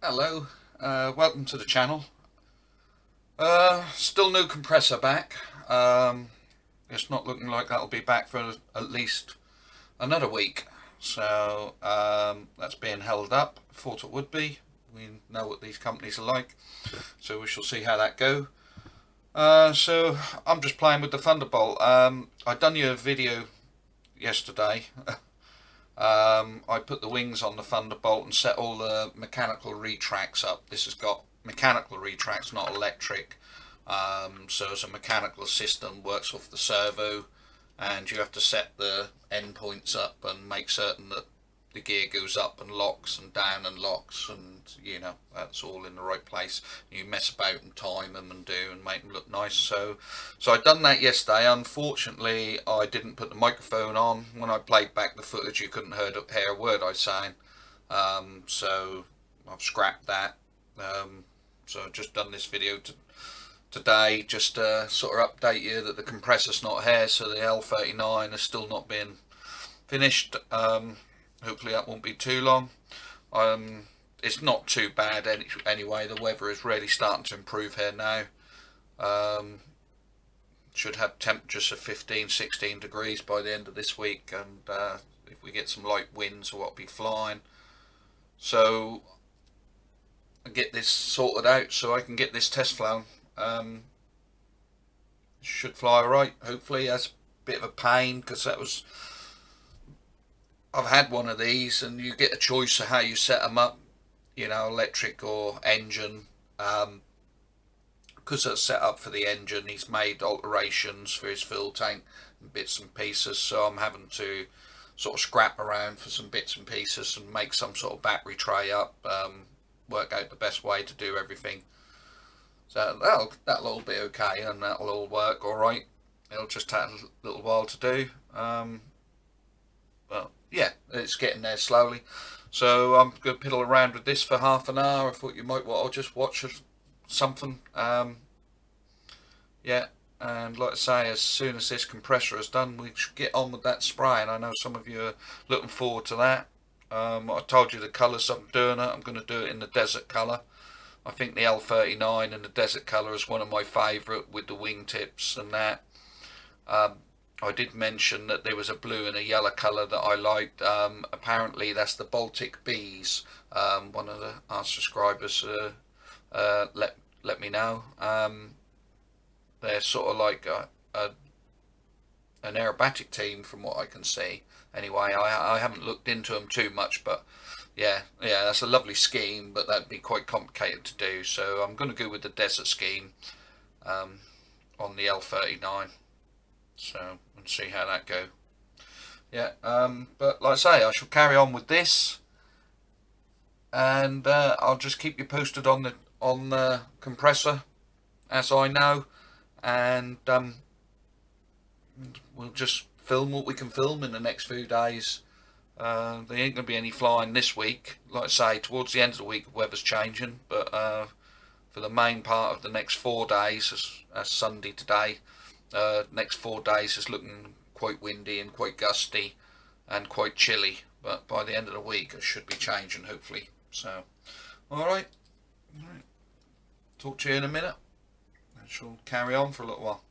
Hello, welcome to the channel. Still no compressor back. It's not looking like that'll be back for at least another week. So that's being held up. Thought it would be. We know what these companies are like, so we shall see how that go. So I'm just playing with the Thunderbolt. I done you a video yesterday. I put the wings on the Thunderbolt and set all the mechanical retracts up. This has got mechanical retracts, not electric. So it's a mechanical system, works off the servo, and you have to set the endpoints up and make certain that the gear goes up and locks and down and locks, and you know that's all in the right place. You mess about and time them and do and make them look nice. So I done that yesterday. Unfortunately, I didn't put the microphone on. When I played back the footage, you couldn't hear a word I was saying. So I've scrapped that. So I've just done this video today, just to sort of update you that the compressor's not here, so the L39 has still not been finished. Hopefully that won't be too long. It's not too bad anyway. The weather is really starting to improve here now. Should have temperatures of 15-16 degrees by the end of this week, and if we get some light winds, we'll be flying. So I get this sorted out so I can get this test flown. Should fly alright, hopefully. That's a bit of a pain because I've had one of these and you get a choice of how you set them up, you know, electric or engine. Because it's set up for the engine, he's made alterations for his fuel tank and bits and pieces, so I'm having to sort of scrap around for some bits and pieces and make some sort of battery tray up, work out the best way to do everything. So that'll all be okay, and that'll all work alright. It'll just take a little while to do. But yeah, it's getting there slowly. So I'm going to piddle around with this for half an hour. I thought you might want to just watch something. Yeah, and like I say, as soon as this compressor is done, we should get on with that spray. And I know some of you are looking forward to that. I told you the colours I'm doing it. I'm going to do it in the desert colour. I think the L39 and the desert colour is one of my favourite, with the wingtips and that. I did mention that there was a blue and a yellow colour that I liked. Apparently that's the Baltic Bees. One of our subscribers let me know. They're sort of like an aerobatic team from what I can see. Anyway, I haven't looked into them too much, but yeah, that's a lovely scheme, but that'd be quite complicated to do. So I'm going to go with the desert scheme on the L39. So, and see how that go. Yeah, but like I say, I shall carry on with this, and I'll just keep you posted on the compressor as I know, and we'll just film what we can film in the next few days. There ain't going to be any flying this week. Like I say, towards the end of the week, the weather's changing, but for the main part of the next 4 days, as Sunday today, next 4 days is looking quite windy and quite gusty and quite chilly. But by the end of the week, it should be changing, hopefully. So, alright. Talk to you in a minute. I shall carry on for a little while.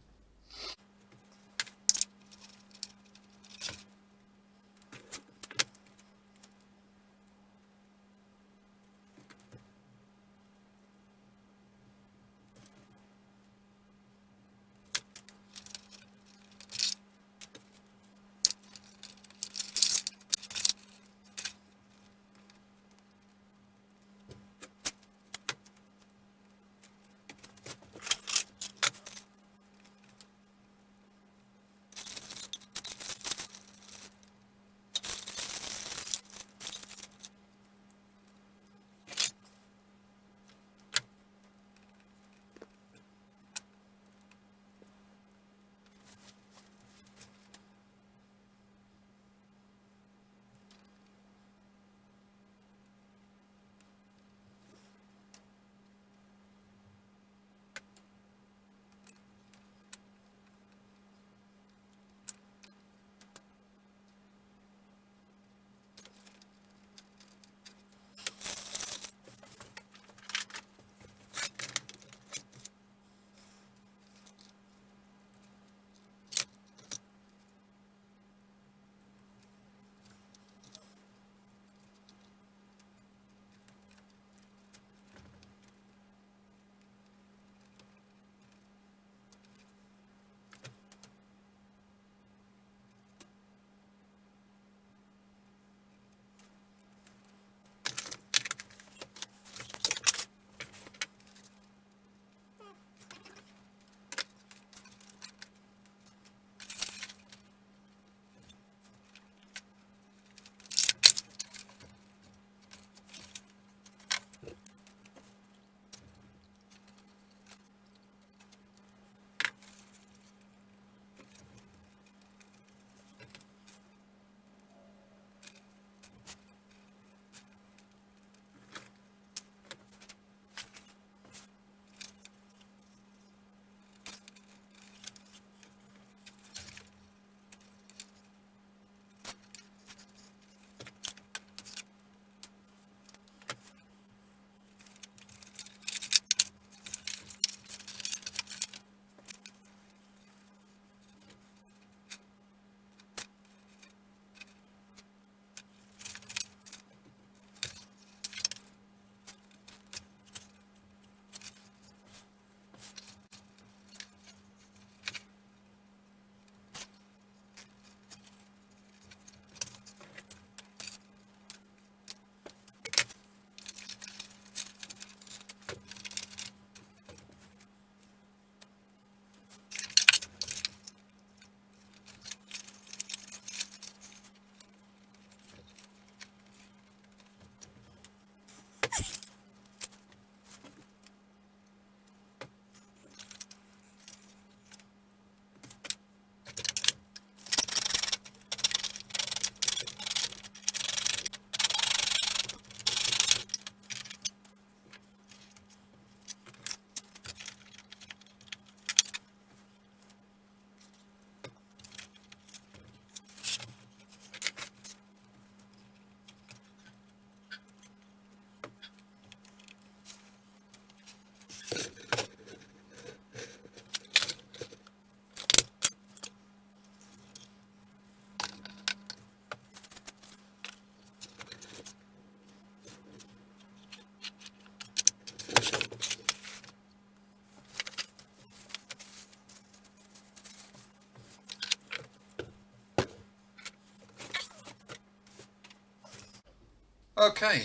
Okay,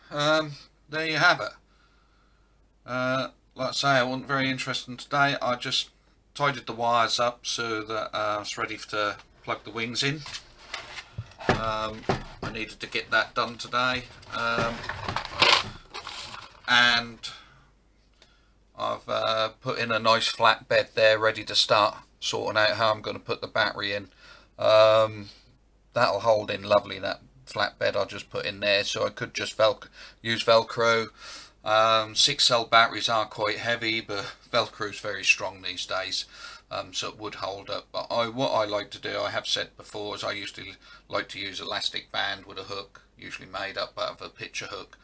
there you have it. Like I say, I wasn't very interested today. I just tidied the wires up so that it's ready to plug the wings in. I needed to get that done today, and I've put in a nice flat bed there ready to start sorting out how I'm going to put the battery in. That'll hold in lovely, that flat bed I just put in there, so I could just use Velcro. 6-cell batteries are quite heavy, but Velcro's very strong these days, so it would hold up. But what I like to do, I have said before, is I used to like to use elastic band with a hook, usually made up out of a picture hook,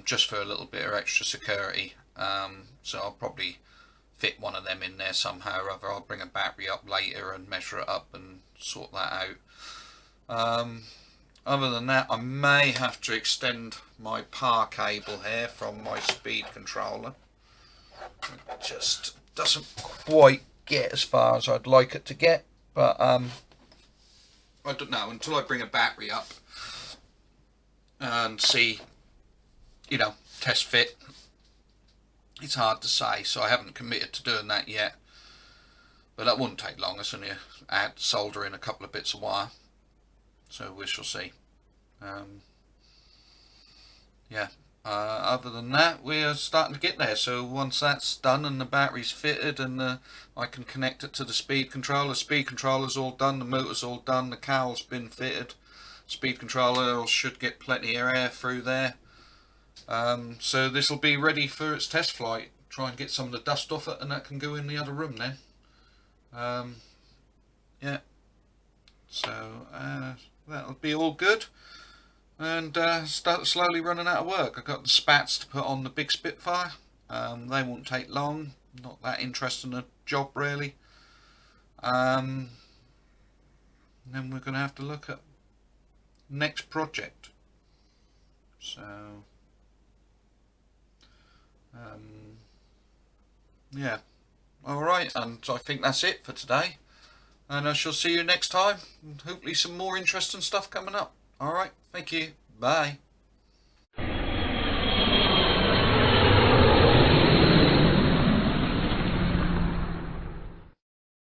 just for a little bit of extra security. So I'll probably fit one of them in there somehow or other. I'll bring a battery up later and measure it up and sort that out. Other than that, I may have to extend my power cable here from my speed controller. It just doesn't quite get as far as I'd like it to get, but I don't know, until I bring a battery up and see, test fit, it's hard to say, so I haven't committed to doing that yet. But that wouldn't take long. It's only add solder in a couple of bits of wire, so we shall see. Yeah, other than that, we're starting to get there. So once that's done and the battery's fitted and I can connect it to the speed controller's all done, the motor's all done, the cowl's been fitted, speed controller should get plenty of air through there. So this will be ready for its test flight. Try and get some of the dust off it, and that can go in the other room then. Yeah, so that'll be all good, and start slowly running out of work. I've got the spats to put on the big Spitfire. They won't take long, not that interesting a job really. Then we're going to have to look at next project. So yeah, alright, and I think that's it for today, and I shall see you next time, and hopefully some more interesting stuff coming up. Alright, thank you, bye.